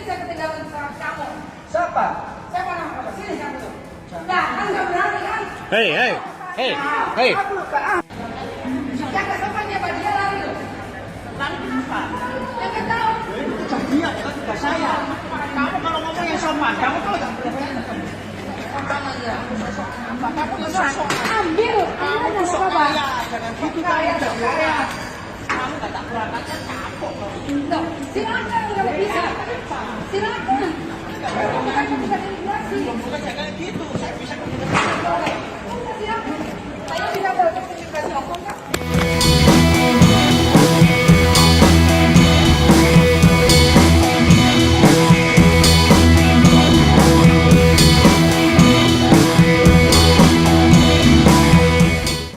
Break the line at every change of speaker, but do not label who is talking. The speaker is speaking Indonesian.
bisa ketinggalan sama kamu.
Siapa?
Siapa nama? Sini kamu tuh. Nah, kan nggak berani kan?
Hei.
Aku lupa.
Jaga sopannya, Pak. Dia lari loh.
Lalu kenapa?
Ya nggak tahu.
Dia itu juga saya. Kamu kalau ngomong yang sopan, kamu kalau nggak
Sama ya.
Kamu sosok
Ambil.
kamu sok kaya, jangan gitu
Kaya
kamu
dong,
tidak
kaya.
kamu kata berangkatnya kapok loh.
Tuh, silakan nggak bisa. Silakan.